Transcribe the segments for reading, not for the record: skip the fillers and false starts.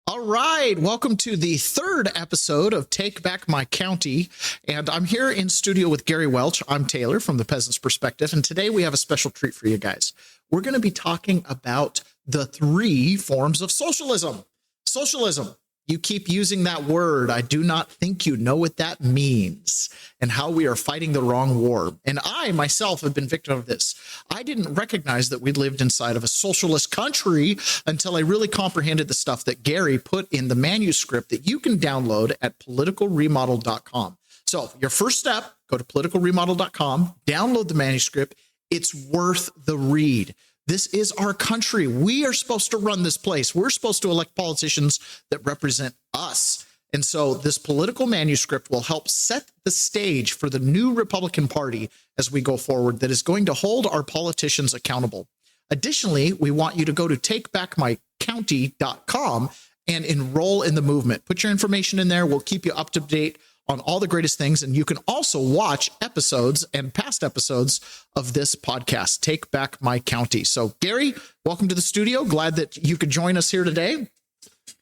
All right, welcome to the third episode of Take Back My County, and I'm here in studio with Gary Welch. I'm Taylor from the Peasants Perspective, and today we have a special treat for you guys. We're going to be talking about the three forms of socialism. Socialism. You keep using that word. I do not think you know what that means and how we are fighting the wrong war. And I myself have been victim of this. I didn't recognize that we lived inside of a socialist country until I really comprehended the stuff that Gary put in the manuscript that you can download at politicalremodel.com. So your first step, go to politicalremodel.com, download the manuscript. It's worth the read. This is our country. We are supposed to run this place. We're supposed to elect politicians that represent us. And so this political manuscript will help set the stage for the new Republican Party as we go forward that is going to hold our politicians accountable. Additionally, we want you to go to takebackmycounty.com and enroll in the movement. Put your information in there. We'll keep you up to date on all the greatest things. And you can also watch episodes and past episodes of this podcast, Take Back My County. So Gary, welcome to the studio. Glad that you could join us here today.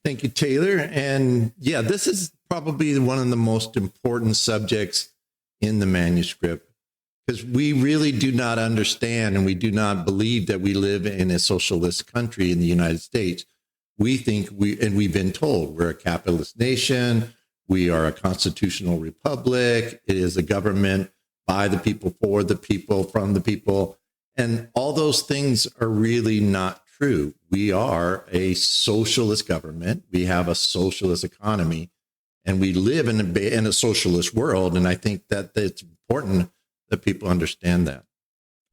Thank you, Taylor. And yeah, this is probably one of the most important subjects in the manuscript because we really do not understand and we do not believe that we live in a socialist country in the United States. We think we've been told we're a capitalist nation. We are a constitutional republic. It is a government by the people, for the people, from the people. And all those things are really not true. We are a socialist government. We have a socialist economy, and we live in a socialist world. And I think that it's important that people understand that.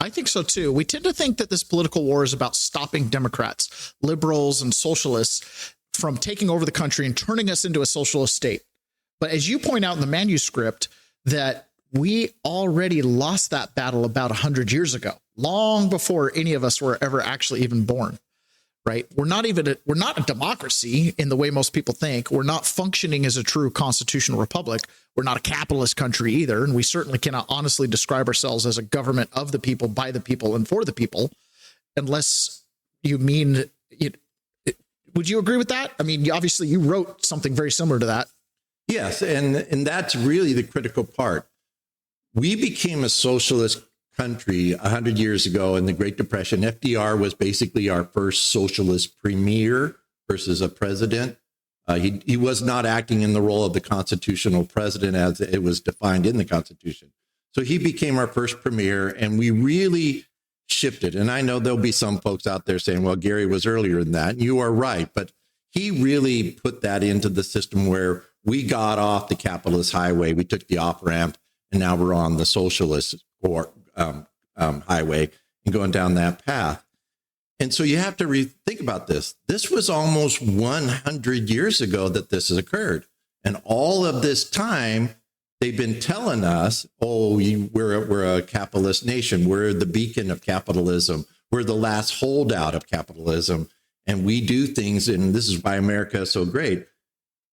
I think so, too. We tend to think that this political war is about stopping Democrats, liberals, and socialists from taking over the country and turning us into a socialist state. But as you point out in the manuscript, that we already lost that battle about 100 years ago, long before any of us were ever actually even born, right? We're not a democracy in the way most people think. We're not functioning as a true constitutional republic. We're not a capitalist country either. And we certainly cannot honestly describe ourselves as a government of the people, by the people, and for the people, unless you mean it. Would you agree with that? I mean, obviously you wrote something very similar to that. Yes, and that's really the critical part. We became a socialist country 100 years ago in the Great Depression. FDR was basically our first socialist premier versus a president. He was not acting in the role of the constitutional president as it was defined in the Constitution. So he became our first premier, and we really shifted. And I know there'll be some folks out there saying, well, Gary was earlier than that. And you are right, but he really put that into the system where we got off the capitalist highway. We took the off ramp, and now we're on the socialist highway and going down that path. And so you have to think about this. This was almost 100 years ago that this has occurred. And all of this time, they've been telling us, oh, we're a capitalist nation. We're the beacon of capitalism. We're the last holdout of capitalism. And we do things, and this is why America is so great.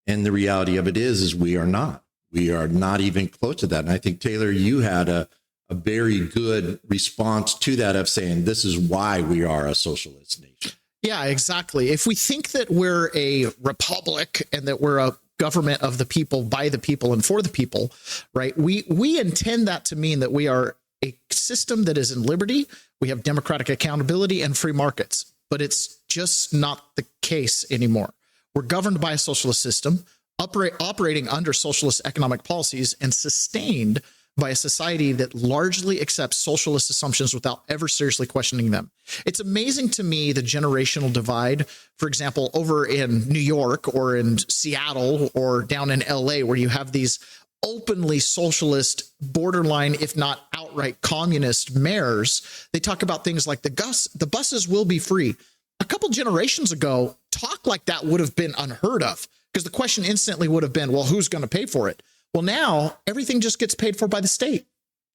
And the reality of it is we are not. We are not even close to that. And I think, Taylor, you had a very good response to that of saying this is why we are a socialist nation. Yeah, exactly. If we think that we're a republic and that we're a government of the people, by the people, and for the people, right? We intend that to mean that we are a system that is in liberty. We have democratic accountability and free markets, but it's just not the case anymore. We're governed by a socialist system, operating under socialist economic policies, and sustained by a society that largely accepts socialist assumptions without ever seriously questioning them. It's amazing to me the generational divide, for example, over in New York or in Seattle or down in LA, where you have these openly socialist, borderline, if not outright communist mayors. They talk about things like the buses will be free. A couple generations ago, talk like that would have been unheard of because the question instantly would have been, well, who's going to pay for it? Well, now everything just gets paid for by the state,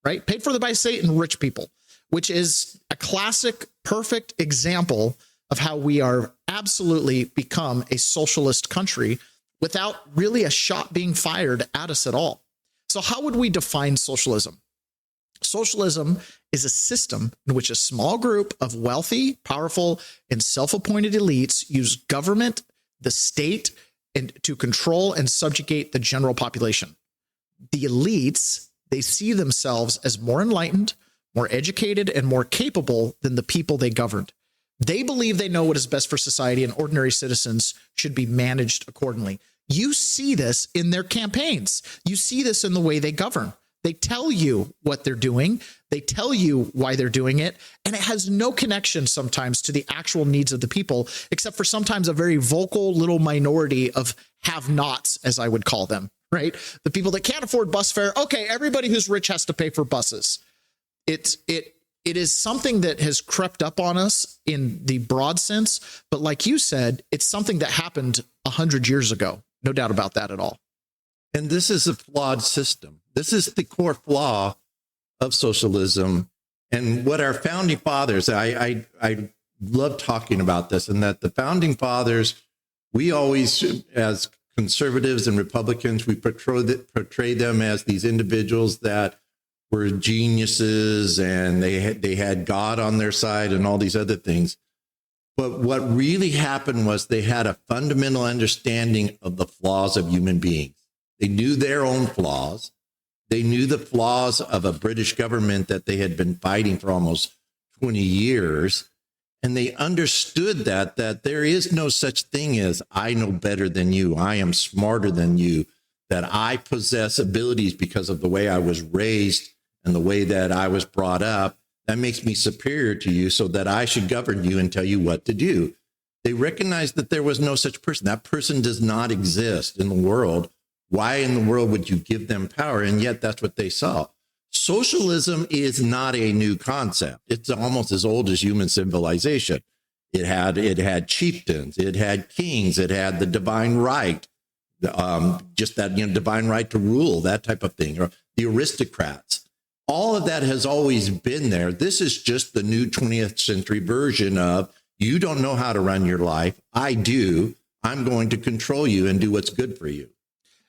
right? Paid for by the state and rich people, which is a classic, perfect example of how we are absolutely become a socialist country without really a shot being fired at us at all. So how would we define socialism? Socialism is a system in which a small group of wealthy, powerful, and self-appointed elites use government, the state and to control and subjugate the general population. The elites, they see themselves as more enlightened, more educated, and more capable than the people they governed. They believe they know what is best for society, and ordinary citizens should be managed accordingly. You see this in their campaigns. You see this in the way they govern. They tell you what they're doing. They tell you why they're doing it. And it has no connection sometimes to the actual needs of the people, except for sometimes a very vocal little minority of have-nots, as I would call them, right? The people that can't afford bus fare. Okay, everybody who's rich has to pay for buses. It is something that has crept up on us in the broad sense. But like you said, it's something that happened 100 years ago. No doubt about that at all. And this is a flawed system. This is the core flaw of socialism. And what our founding fathers, I love talking about this, and that the founding fathers, we always, as conservatives and Republicans, we portray them as these individuals that were geniuses and they had God on their side and all these other things. But what really happened was they had a fundamental understanding of the flaws of human beings. They knew their own flaws. They knew the flaws of a British government that they had been fighting for almost 20 years. And they understood that there is no such thing as I know better than you. I am smarter than you, that I possess abilities because of the way I was raised and the way that I was brought up. That makes me superior to you, so that I should govern you and tell you what to do. They recognized that there was no such person. That person does not exist in the world. Why in the world would you give them power? And yet that's what they saw. Socialism is not a new concept. It's almost as old as human civilization. It had chieftains, it had kings, it had the divine right, just that divine right to rule, that type of thing, or the aristocrats. All of that has always been there. This is just the new 20th century version of, you don't know how to run your life. I do. I'm going to control you and do what's good for you.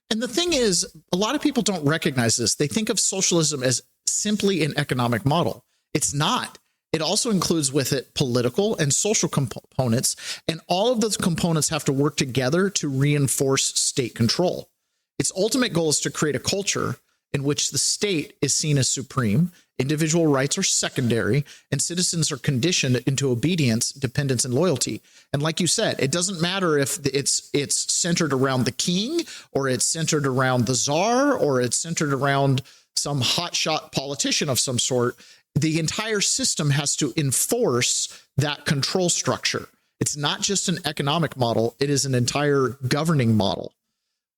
And the thing is, a lot of people don't recognize this. They think of socialism as simply an economic model. It's not. It also includes with it political and social components, and all of those components have to work together to reinforce state control. Its ultimate goal is to create a culture in which the state is seen as supreme, individual rights are secondary, and citizens are conditioned into obedience, dependence, and loyalty. And like you said, it doesn't matter if it's centered around the king, or it's centered around the czar, or it's centered around some hotshot politician of some sort. The entire system has to enforce that control structure. It's not just an economic model, it is an entire governing model.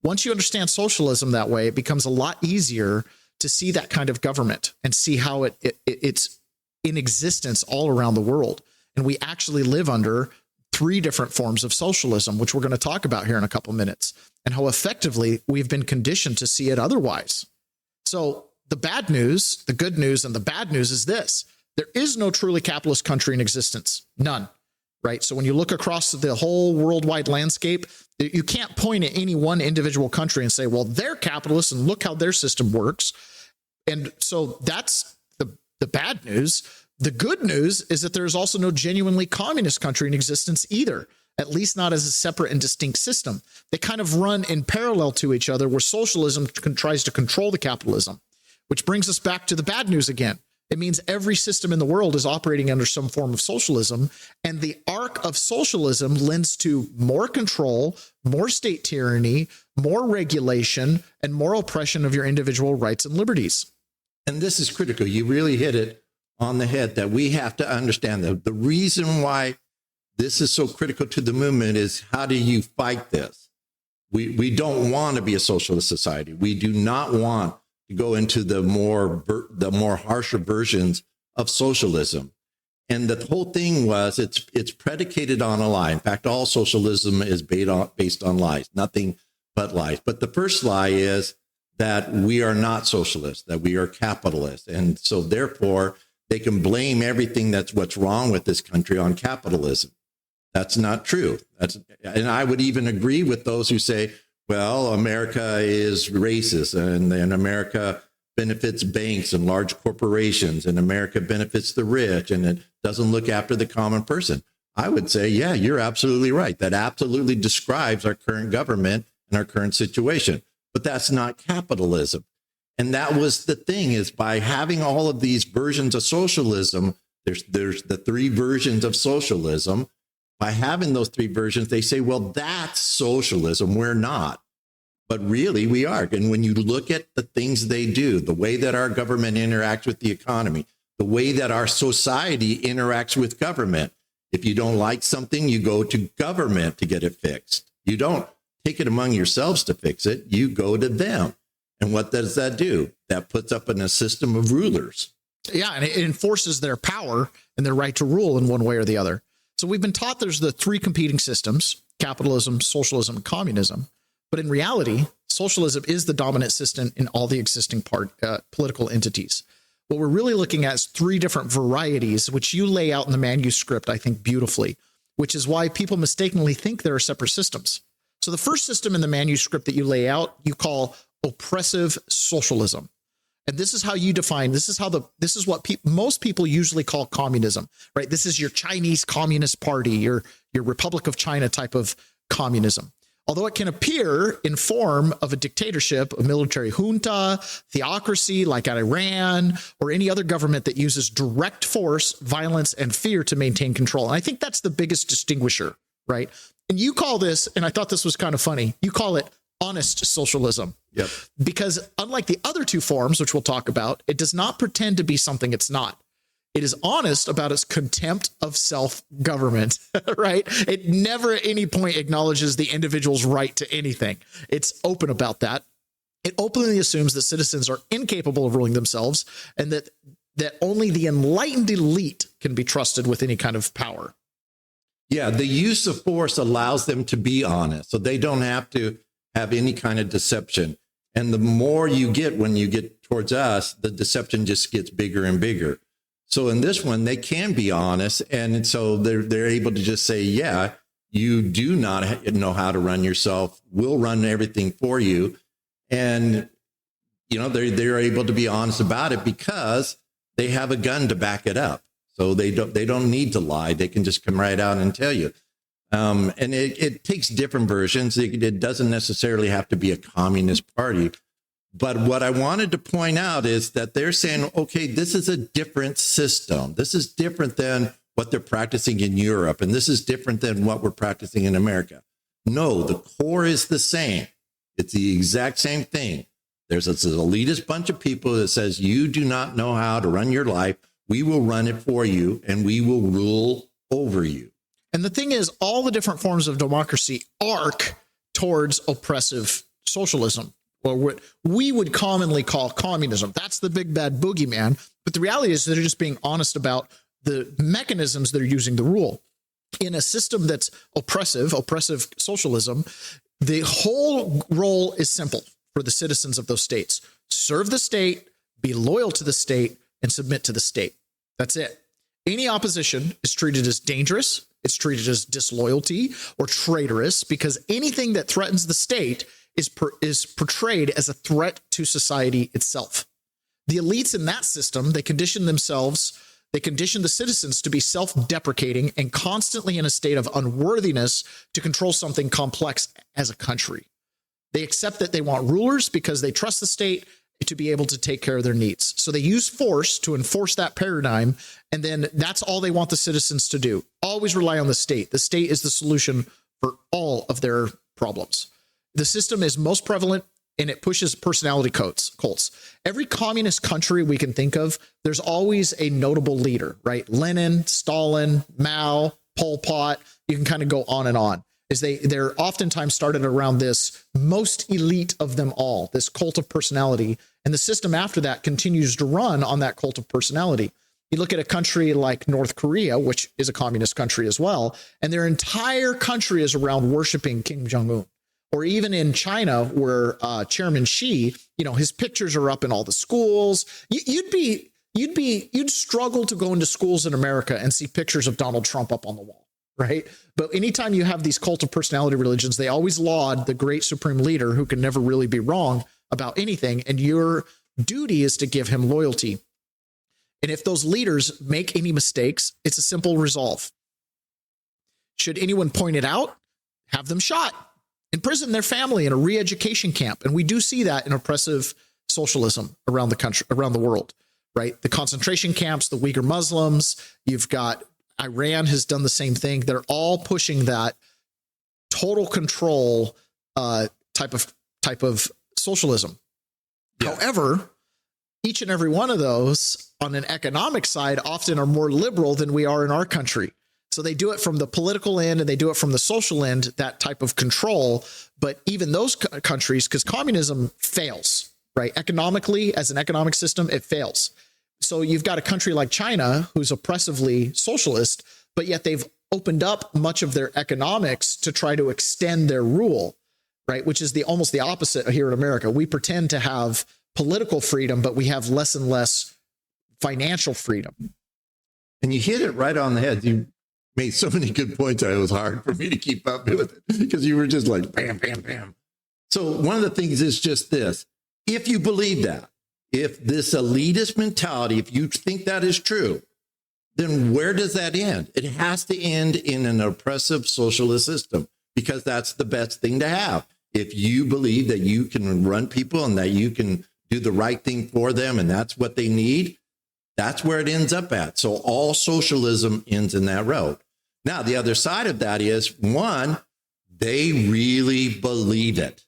Once you understand socialism that way, it becomes a lot easier to see that kind of government and see how it's in existence all around the world. And we actually live under 3 different forms of socialism, which we're going to talk about here in a couple minutes, and how effectively we've been conditioned to see it otherwise. So the bad news, the good news, and the bad news is this: there is no truly capitalist country in existence. None. Right? So when you look across the whole worldwide landscape, you can't point at any one individual country and say, well, they're capitalists and look how their system works. And so that's the bad news. The good news is that there's also no genuinely communist country in existence either, at least not as a separate and distinct system. They kind of run in parallel to each other, where socialism tries to control the capitalism, which brings us back to the bad news again. It means every system in the world is operating under some form of socialism, and the arc of socialism lends to more control, more state tyranny, more regulation, and more oppression of your individual rights and liberties. And this is critical. You really hit it on the head, that we have to understand that the reason why this is so critical to the movement is, how do you fight this? We don't want to be a socialist society. We do not want to go into the more harsher versions of socialism. And the whole thing was, it's predicated on a lie. In fact, all socialism is based on lies, nothing but lies. But the first lie is that we are not socialists, that we are capitalists. And so therefore, they can blame everything that's what's wrong with this country on capitalism. That's not true. And I would even agree with those who say, well, America is racist, and America benefits banks and large corporations, and America benefits the rich, and it doesn't look after the common person. I would say, yeah, you're absolutely right. That absolutely describes our current government and our current situation. But that's not capitalism. And that was the thing, is by having all of these versions of socialism, there's the three versions of socialism. By having those three versions, they say, well, that's socialism. We're not. But really, we are. And when you look at the things they do, the way that our government interacts with the economy, the way that our society interacts with government, if you don't like something, you go to government to get it fixed. You don't take it among yourselves to fix it. You go to them. And what does that do? That puts up in a system of rulers. Yeah, and it enforces their power and their right to rule in one way or the other. So we've been taught there's the three competing systems: capitalism, socialism, and communism. But in reality, socialism is the dominant system in all the existing political entities. What we're really looking at is three different varieties, which you lay out in the manuscript, I think, beautifully, which is why people mistakenly think there are separate systems. So the first system in the manuscript that you lay out, you call oppressive socialism. And this is how you define, this is what most people usually call communism, right? This is your Chinese Communist Party, your Republic of China type of communism. Although it can appear in form of a dictatorship, a military junta, theocracy like Iran, or any other government that uses direct force, violence, and fear to maintain control. And I think that's the biggest distinguisher, right? And you call this, and I thought this was kind of funny, you call it honest socialism. Yep. Because unlike the other two forms, which we'll talk about, it does not pretend to be something it's not. It is honest about its contempt of self-government, right? It never at any point acknowledges the individual's right to anything. It's open about that. It openly assumes that citizens are incapable of ruling themselves and that only the enlightened elite can be trusted with any kind of power. Yeah, the use of force allows them to be honest, so they don't have to have any kind of deception. And the more you get when you get towards us, the deception just gets bigger and bigger. So in this one, they can be honest. And so they're able to just say, yeah, you do not know how to run yourself. We'll run everything for you. And, you know, they're able to be honest about it because they have a gun to back it up. So they don't need to lie. They can just come right out and tell you. And it takes different versions. It doesn't necessarily have to be a communist party. But what I wanted to point out is that they're saying, okay, this is a different system. This is different than what they're practicing in Europe. And this is different than what we're practicing in America. No, the core is the same. It's the exact same thing. There's this elitist bunch of people that says, you do not know how to run your life. We will run it for you and we will rule over you. And the thing is, all the different forms of democracy arc towards oppressive socialism, or what we would commonly call communism. That's the big bad boogeyman. But the reality is they're just being honest about the mechanisms that are using the rule. In a system that's oppressive socialism, the whole role is simple for the citizens of those states. Serve the state, be loyal to the state, and submit to the state. That's it. Any opposition is treated as dangerous. It's treated as disloyalty or traitorous, because anything that threatens the state is portrayed as a threat to society itself. The elites in that system, they condition the citizens to be self-deprecating and constantly in a state of unworthiness to control something complex as a country. They accept that they want rulers because they trust the state to be able to take care of their needs. So they use force to enforce that paradigm, and then that's all they want the citizens to do. Always rely on the state. The state is the solution for all of their problems. The system is most prevalent, and it pushes personality cults. Every communist country we can think of, there's always a notable leader, right? Lenin, Stalin, Mao, Pol Pot. You can kind of go on and on. They're oftentimes started around this most elite of them all, this cult of personality. And the system after that continues to run on that cult of personality. You look at a country like North Korea, which is a communist country as well, and their entire country is around worshiping Kim Jong-un. Or even in China, where Chairman Xi, his pictures are up in all the schools. You'd struggle to go into schools in America and see pictures of Donald Trump up on the wall. Right. But anytime you have these cult of personality religions, they always laud the great supreme leader who can never really be wrong about anything. And your duty is to give him loyalty. And if those leaders make any mistakes, it's a simple resolve. Should anyone point it out, have them shot, imprison their family in a re-education camp. And we do see that in oppressive socialism around the country, around the world, right? The concentration camps, the Uyghur Muslims, you've got Iran has done the same thing. They're all pushing that total control type of socialism. Yeah. However, each and every one of those on an economic side often are more liberal than we are in our country. So they do it from the political end and they do it from the social end, that type of control. But even those countries, because communism fails, right? Economically, as an economic system, it fails. So you've got a country like China who's oppressively socialist, but yet they've opened up much of their economics to try to extend their rule, right? Which is almost the opposite here in America. We pretend to have political freedom, but we have less and less financial freedom. And you hit it right on the head. You made so many good points. It was hard for me to keep up with it because you were just like, bam, bam, bam. So one of the things is just this. If you believe that, if this elitist mentality, if you think that is true, then where does that end? It has to end in an oppressive socialist system because that's the best thing to have. If you believe that you can run people and that you can do the right thing for them and that's what they need, that's where it ends up at. So all socialism ends in that road. Now, the other side of that is, one, they really believe it.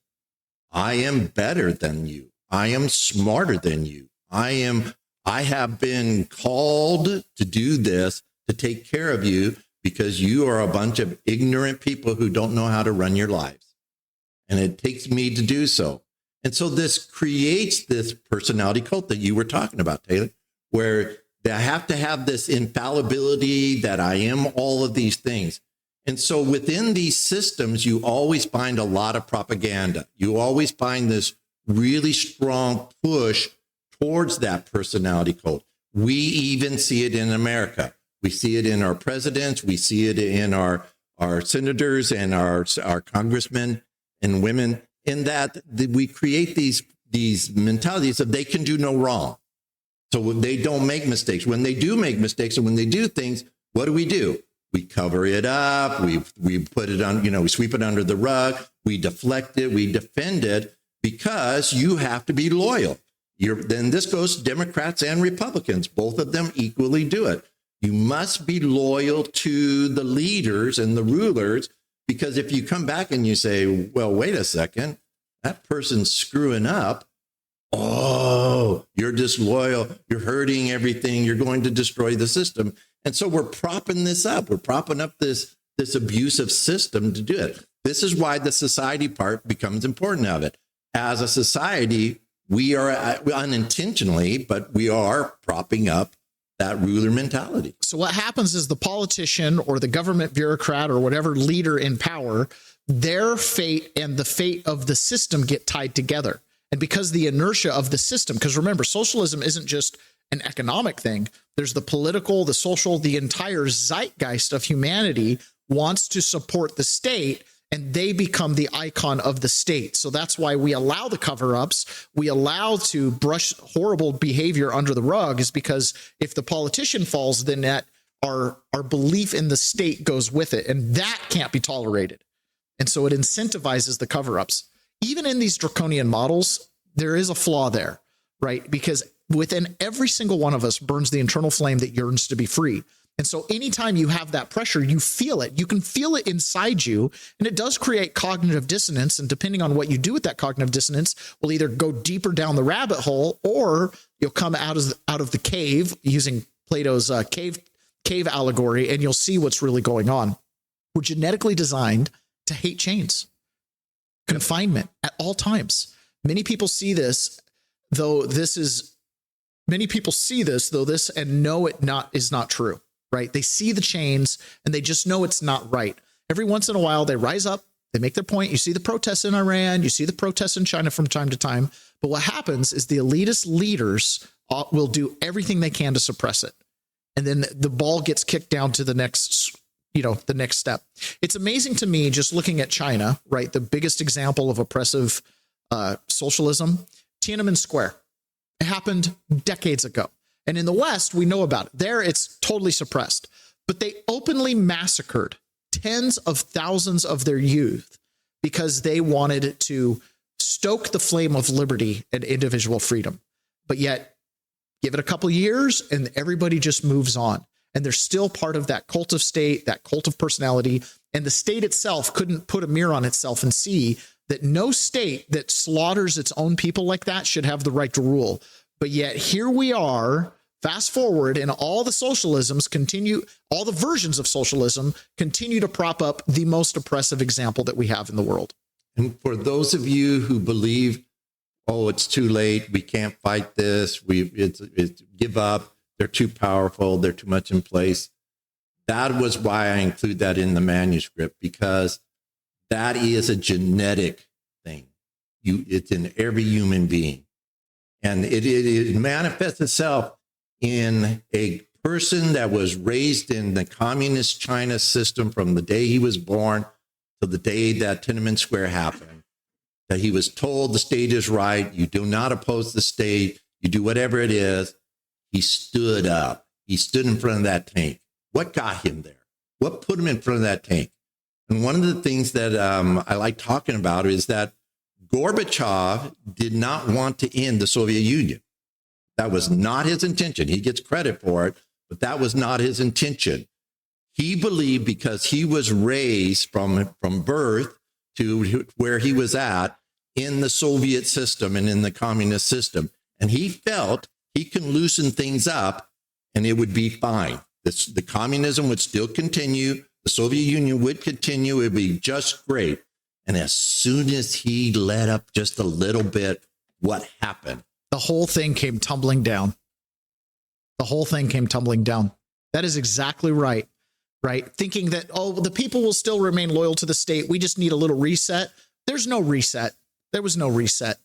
I am better than you. I am smarter than you. I have been called to do this, to take care of you because you are a bunch of ignorant people who don't know how to run your lives. And it takes me to do so. And so this creates this personality cult that you were talking about, Taylor, where they have to have this infallibility that I am all of these things. And so within these systems, you always find a lot of propaganda. You always find this really strong push towards that personality cult. We even see it in America. We see it in our presidents. We see it in our senators and our congressmen and women, in that we create these mentalities of they can do no wrong. So they don't make mistakes. When they do make mistakes and when they do things, what do? We cover it up. We put it on, we sweep it under the rug. We deflect it. We defend it because you have to be loyal. Then this goes to Democrats and Republicans. Both of them equally do it. You must be loyal to the leaders and the rulers, because if you come back and you say, well, wait a second, that person's screwing up. Oh, you're disloyal. You're hurting everything. You're going to destroy the system. And so we're propping this up. We're propping up this abusive system to do it. This is why the society part becomes important of it. As a society, we are unintentionally, but we are propping up that ruler mentality. So what happens is the politician or the government bureaucrat or whatever leader in power, their fate and the fate of the system get tied together. And because the inertia of the system, because remember, socialism isn't just an economic thing. There's the political, the social, the entire zeitgeist of humanity wants to support the state, and they become the icon of the state. So that's why we allow the cover-ups. We allow to brush horrible behavior under the rug, is because if the politician falls, then that our belief in the state goes with it, and that can't be tolerated. And so it incentivizes the cover-ups. Even in these draconian models, there is a flaw there, right? Because within every single one of us burns the internal flame that yearns to be free. And so anytime you have that pressure, you feel it. You can feel it inside you, and it does create cognitive dissonance. And depending on what you do with that cognitive dissonance, will either go deeper down the rabbit hole, or you'll come out of the cave, using Plato's cave allegory, and you'll see what's really going on. We're genetically designed to hate chains, confinement at all times. Many people see this, though this and know it is not true, right? They see the chains and they just know it's not right. Every once in a while, they rise up, they make their point. You see the protests in Iran, you see the protests in China from time to time. But what happens is the elitist leaders will do everything they can to suppress it. And then the ball gets kicked down to the next step. It's amazing to me, just looking at China, right? The biggest example of oppressive socialism, Tiananmen Square. It happened decades ago. And in the West, we know about it. There, it's totally suppressed. But they openly massacred tens of thousands of their youth because they wanted to stoke the flame of liberty and individual freedom. But yet, give it a couple years and everybody just moves on. And they're still part of that cult of state, that cult of personality. And the state itself couldn't put a mirror on itself and see that no state that slaughters its own people like that should have the right to rule. But yet here we are, fast forward, and all the socialisms continue, all the versions of socialism continue to prop up the most oppressive example that we have in the world. And for those of you who believe, oh, it's too late, we can't fight this, it's give up, they're too powerful, they're too much in place. That was why I include that in the manuscript, because that is a genetic thing. It's in every human being. And it manifests itself in a person that was raised in the communist China system from the day he was born to the day that Tiananmen Square happened, that he was told the state is right, you do not oppose the state, you do whatever it is. He stood up. He stood in front of that tank. What got him there? What put him in front of that tank? And one of the things that I like talking about is that Gorbachev did not want to end the Soviet Union. That was not his intention. He gets credit for it, but that was not his intention. He believed, because he was raised from birth to where he was at in the Soviet system and in the communist system, and he felt he can loosen things up and it would be fine. The communism would still continue. The Soviet Union would continue. It would be just great. And as soon as he let up just a little bit, what happened? The whole thing came tumbling down. The whole thing came tumbling down. That is exactly right. Right? Thinking that, oh, the people will still remain loyal to the state. We just need a little reset. There's no reset. There was no reset.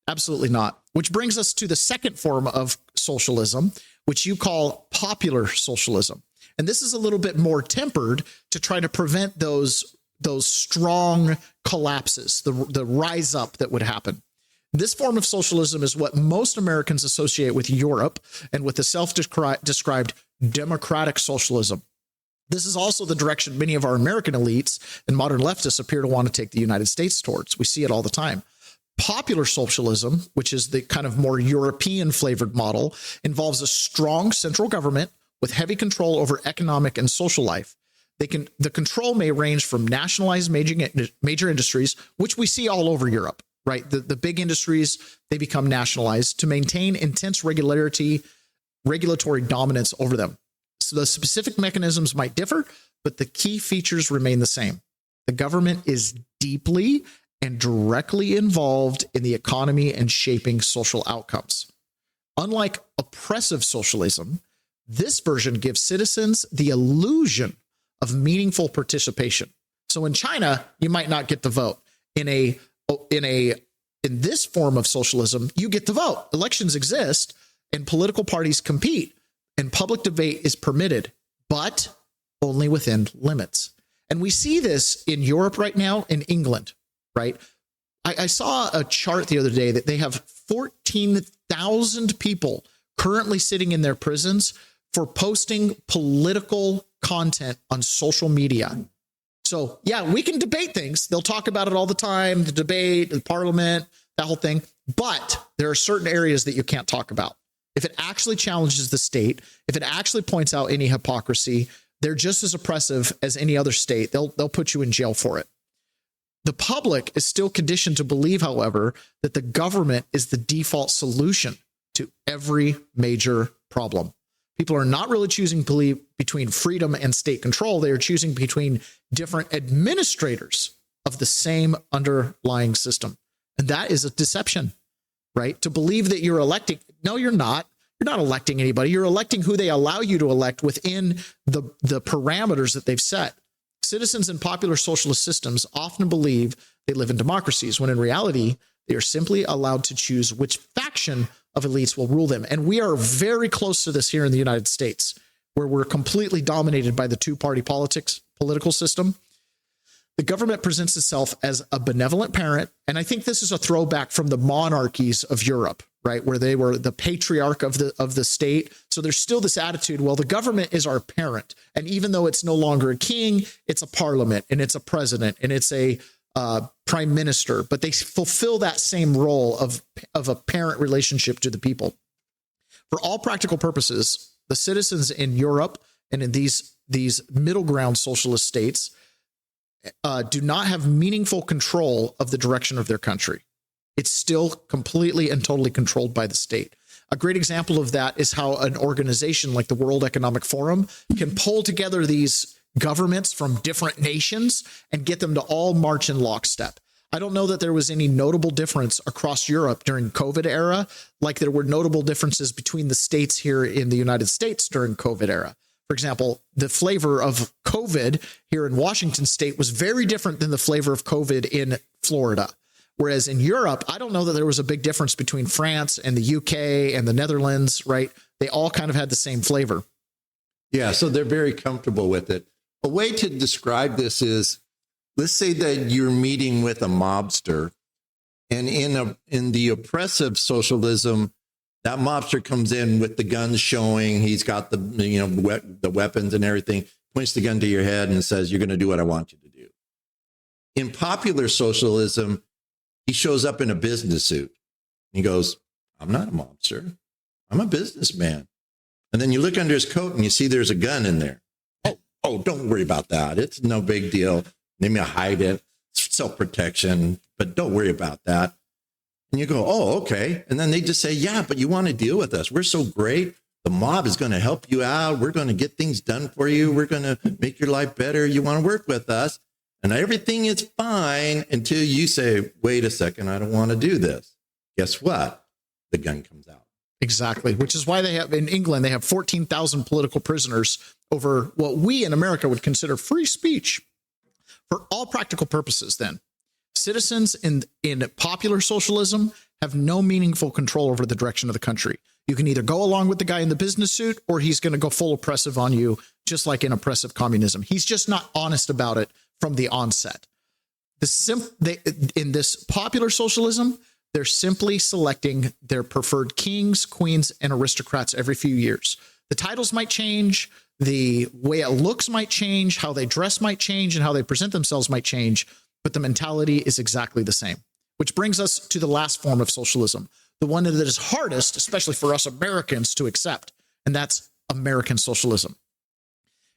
Absolutely not. Which brings us to the second form of socialism, which you call popular socialism. And this is a little bit more tempered to try to prevent those strong collapses, the rise up that would happen. This form of socialism is what most Americans associate with Europe and with the self-described democratic socialism. This is also the direction many of our American elites and modern leftists appear to want to take the United States towards. We see it all the time. Popular socialism, which is the kind of more European flavored model, involves a strong central government with heavy control over economic and social life. The control may range from nationalized major industries, which we see all over Europe, right? The big industries, they become nationalized to maintain intense regulatory dominance over them. So the specific mechanisms might differ, but the key features remain the same. The government is deeply and directly involved in the economy and shaping social outcomes. Unlike oppressive socialism, this version gives citizens the illusion of meaningful participation. So in China, you might not get the vote. In this form of socialism, you get the vote. Elections exist and political parties compete and public debate is permitted, but only within limits. And we see this in Europe right now, in England. Right. I saw a chart the other day that they have 14,000 people currently sitting in their prisons for posting political content on social media. So, yeah, we can debate things. They'll talk about it all the time, the debate, the parliament, that whole thing. But there are certain areas that you can't talk about. If it actually challenges the state, if it actually points out any hypocrisy, they're just as oppressive as any other state. They'll put you in jail for it. The public is still conditioned to believe, however, that the government is the default solution to every major problem. People are not really choosing between freedom and state control. They are choosing between different administrators of the same underlying system. And that is a deception, right? To believe that you're electing. No, you're not. You're not electing anybody. You're electing who they allow you to elect within the parameters that they've set. Citizens in popular socialist systems often believe they live in democracies, when in reality, they are simply allowed to choose which faction of elites will rule them. And we are very close to this here in the United States, where we're completely dominated by the two-party political system. The government presents itself as a benevolent parent, and I think this is a throwback from the monarchies of Europe, right? Where they were the patriarch of the state. So there's still this attitude, well, the government is our parent. And even though it's no longer a king, it's a parliament and it's a president and it's a prime minister, but they fulfill that same role of a parent relationship to the people. For all practical purposes, the citizens in Europe and in these middle ground socialist states do not have meaningful control of the direction of their country. It's still completely and totally controlled by the state. A great example of that is how an organization like the World Economic Forum can pull together these governments from different nations and get them to all march in lockstep. I don't know that there was any notable difference across Europe during COVID era, like there were notable differences between the states here in the United States during COVID era. For example, the flavor of COVID here in Washington state was very different than the flavor of COVID in Florida. Whereas in Europe, I don't know that there was a big difference between France and the UK and the Netherlands, right? They all kind of had the same flavor. Yeah, so they're very comfortable with it. A way to describe this is, let's say that you're meeting with a mobster, and in the oppressive socialism, that mobster comes in with the guns showing, he's got the weapons and everything, points the gun to your head and says, you're going to do what I want you to do. In popular socialism, he shows up in a business suit. He goes, I'm not a mobster. I'm a businessman. And then you look under his coat and you see there's a gun in there. Oh, don't worry about that. It's no big deal. They may hide it. It's self-protection, but don't worry about that. And you go, oh, okay. And then they just say, yeah, but you want to deal with us. We're so great. The mob is going to help you out. We're going to get things done for you. We're going to make your life better. You want to work with us. And everything is fine until you say, wait a second, I don't want to do this. Guess what? The gun comes out. Exactly, which is why they have in England, they have 14,000 political prisoners over what we in America would consider free speech. For all practical purposes, then, citizens in popular socialism have no meaningful control over the direction of the country. You can either go along with the guy in the business suit, or he's going to go full oppressive on you, just like in oppressive communism. He's just not honest about it from the onset. In this popular socialism, they're simply selecting their preferred kings, queens, and aristocrats every few years. The titles might change, the way it looks might change, how they dress might change, and how they present themselves might change, but the mentality is exactly the same. Which brings us to the last form of socialism, the one that is hardest, especially for us Americans, to accept, and that's American socialism.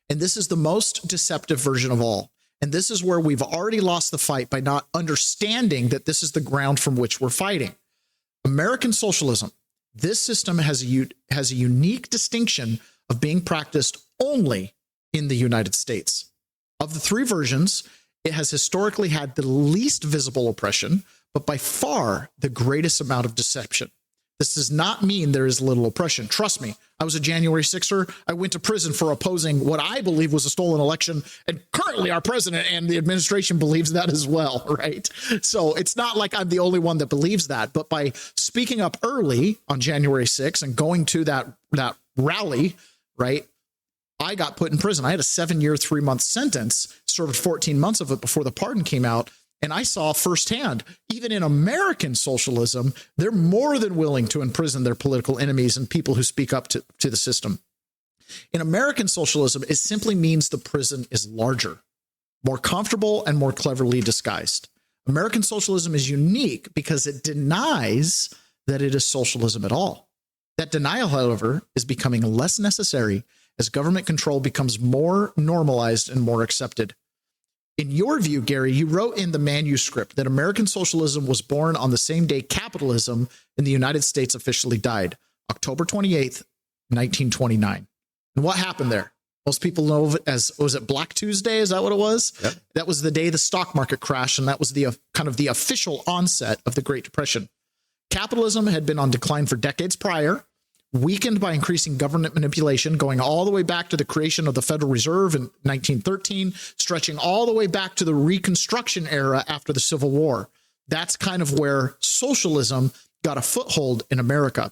And this is the most deceptive version of all. And this is where we've already lost the fight by not understanding that this is the ground from which we're fighting. American socialism, this system has a unique distinction of being practiced only in the United States. Of the three versions, it has historically had the least visible oppression, but by far the greatest amount of deception. This does not mean there is little oppression. Trust me, I was a January 6er. I went to prison for opposing what I believe was a stolen election. And currently our president and the administration believes that as well, right? So it's not like I'm the only one that believes that. But by speaking up early on January 6th and going to that rally, right, I got put in prison. I had a 7-year, 3-month sentence, served 14 months of it before the pardon came out. And I saw firsthand, even in American socialism, they're more than willing to imprison their political enemies and people who speak up to the system. In American socialism, it simply means the prison is larger, more comfortable, and more cleverly disguised. American socialism is unique because it denies that it is socialism at all. That denial, however, is becoming less necessary as government control becomes more normalized and more accepted. In your view, Gary, you wrote in the manuscript that American socialism was born on the same day capitalism in the United States officially died, October 28th, 1929. And what happened there? Most people know of it as, was it Black Tuesday? Is that what it was? Yep. That was the day the stock market crashed, and that was the kind of the official onset of the Great Depression. Capitalism had been on decline for decades prior, weakened by increasing government manipulation, going all the way back to the creation of the Federal Reserve in 1913, stretching all the way back to the Reconstruction era after the Civil War. That's kind of where socialism got a foothold in America.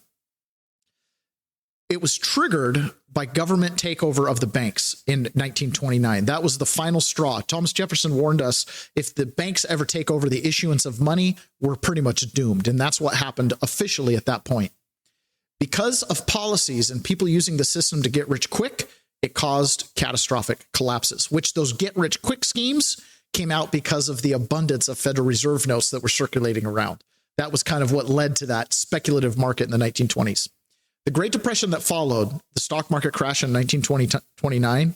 It was triggered by government takeover of the banks in 1929. That was the final straw. Thomas Jefferson warned us, if the banks ever take over the issuance of money, we're pretty much doomed. And that's what happened officially at that point. Because of policies and people using the system to get rich quick, it caused catastrophic collapses, which those get rich quick schemes came out because of the abundance of Federal Reserve notes that were circulating around. That was kind of what led to that speculative market in the 1920s. The Great Depression that followed, the stock market crash in 1929,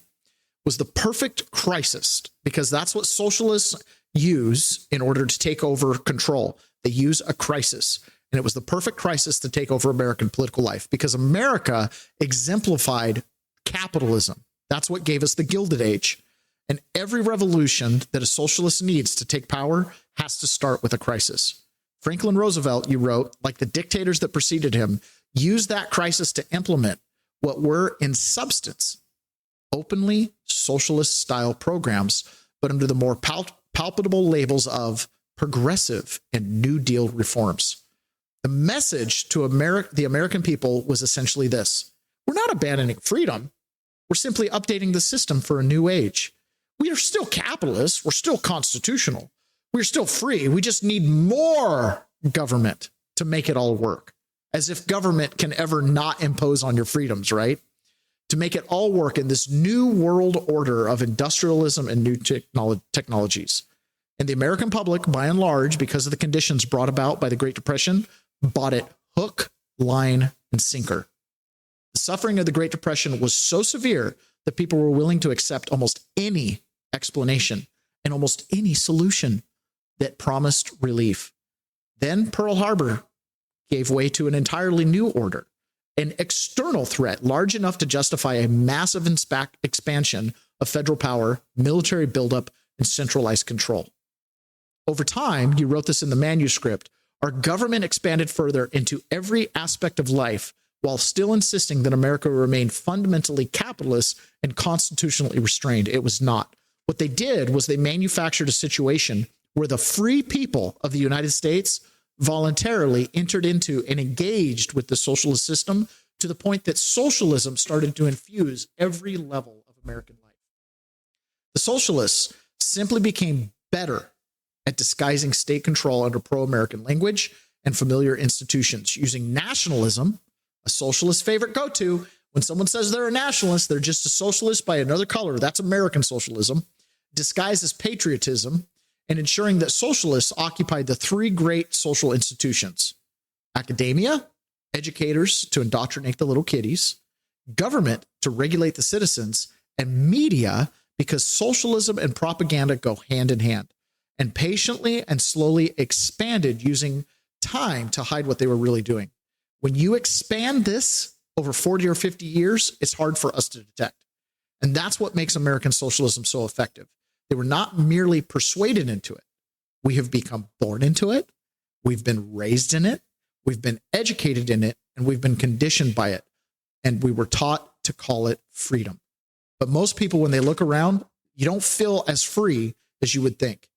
was the perfect crisis, because that's what socialists use in order to take over control. They use a crisis. And it was the perfect crisis to take over American political life, because America exemplified capitalism. That's what gave us the Gilded Age. And every revolution that a socialist needs to take power has to start with a crisis. Franklin Roosevelt, you wrote, like the dictators that preceded him, used that crisis to implement what were, in substance, openly socialist-style programs, but under the more palpable labels of progressive and New Deal reforms. The message to the American people was essentially this: we're not abandoning freedom. We're simply updating the system for a new age. We are still capitalists. We're still constitutional. We're still free. We just need more government to make it all work. As if government can ever not impose on your freedoms, right? To make it all work in this new world order of industrialism and new technologies. And the American public, by and large, because of the conditions brought about by the Great Depression, bought it hook, line, and sinker. The suffering of the Great Depression was so severe that people were willing to accept almost any explanation and almost any solution that promised relief. Then Pearl Harbor gave way to an entirely new order, an external threat large enough to justify a massive expansion of federal power, military buildup, and centralized control. Over time, you wrote this in the manuscript, our government expanded further into every aspect of life while still insisting that America remain fundamentally capitalist and constitutionally restrained. It was not. What they did was they manufactured a situation where the free people of the United States voluntarily entered into and engaged with the socialist system to the point that socialism started to infuse every level of American life. The socialists simply became better at disguising state control under pro-American language and familiar institutions, using nationalism, a socialist favorite go-to. When someone says they're a nationalist, they're just a socialist by another color. That's American socialism, disguised as patriotism, and ensuring that socialists occupied the three great social institutions: academia, educators to indoctrinate the little kiddies, government to regulate the citizens, and media, because socialism and propaganda go hand in hand, and patiently and slowly expanded using time to hide what they were really doing. When you expand this over 40 or 50 years, it's hard for us to detect. And that's what makes American socialism so effective. They were not merely persuaded into it. We have become born into it. We've been raised in it. We've been educated in it, and we've been conditioned by it. And we were taught to call it freedom. But most people, when they look around, you don't feel as free as you would think,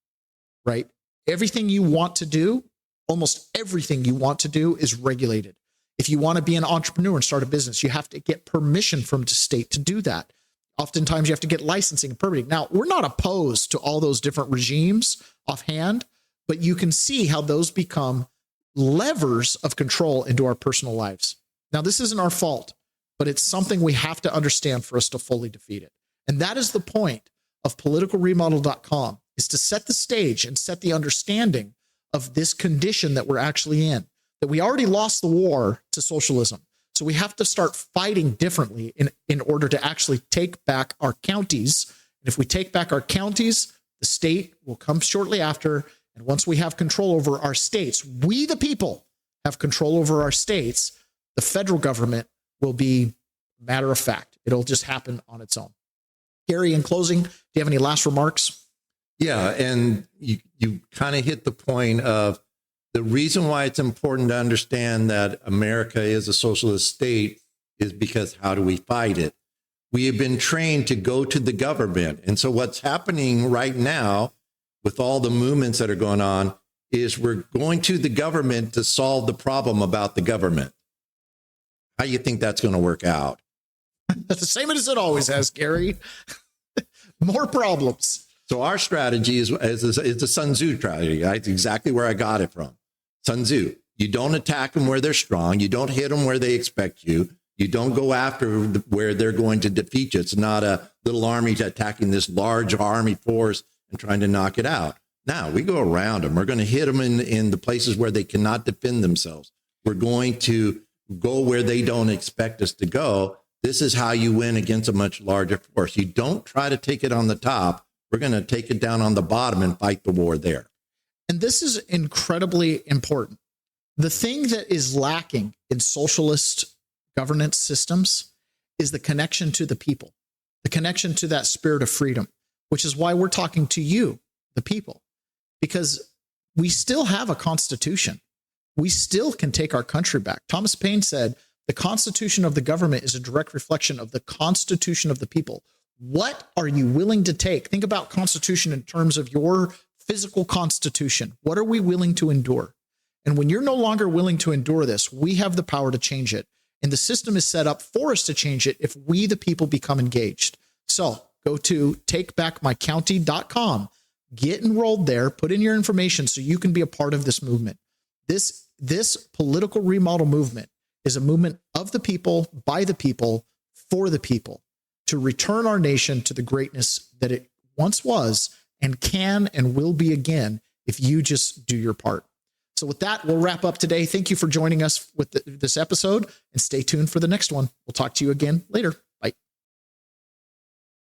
right? Everything you want to do, almost everything you want to do, is regulated. If you want to be an entrepreneur and start a business, you have to get permission from the state to do that. Oftentimes you have to get licensing and permitting. Now, we're not opposed to all those different regimes offhand, but you can see how those become levers of control into our personal lives. Now, this isn't our fault, but it's something we have to understand for us to fully defeat it. And that is the point of politicalremodel.com, is to set the stage and set the understanding of this condition that we're actually in, that we already lost the war to socialism. So we have to start fighting differently in order to actually take back our counties. And if we take back our counties, the state will come shortly after. And once we have control over our states, we the people have control over our states, the federal government will be matter of fact. It'll just happen on its own. Gary, in closing, do you have any last remarks? Yeah, and you kind of hit the point of the reason why it's important to understand that America is a socialist state is because how do we fight it? We have been trained to go to the government. And so what's happening right now with all the movements that are going on is we're going to the government to solve the problem about the government. How do you think that's going to work out? The same as it always has, Gary. More problems. So our strategy is the Sun Tzu strategy. That's exactly where I got it from. Sun Tzu. You don't attack them where they're strong. You don't hit them where they expect you. You don't go after where they're going to defeat you. It's not a little army attacking this large army force and trying to knock it out. Now we go around them. We're going to hit them in the places where they cannot defend themselves. We're going to go where they don't expect us to go. This is how you win against a much larger force. You don't try to take it on the top. We're going to take it down on the bottom and fight the war there. And this is incredibly important. The thing that is lacking in socialist governance systems is the connection to the people, the connection to that spirit of freedom, which is why we're talking to you, the people, because we still have a constitution. We still can take our country back. Thomas Paine said, the constitution of the government is a direct reflection of the constitution of the people. What are you willing to take? Think about constitution in terms of your physical constitution. What are we willing to endure? And when you're no longer willing to endure this, we have the power to change it. And the system is set up for us to change it if we, the people, become engaged. So go to takebackmycounty.com, get enrolled there, put in your information so you can be a part of this movement. This political remodel movement is a movement of the people, by the people, for the people, to return our nation to the greatness that it once was and can and will be again if you just do your part. So with that, we'll wrap up today. Thank you for joining us with this episode, and stay tuned for the next one. We'll talk to you again later.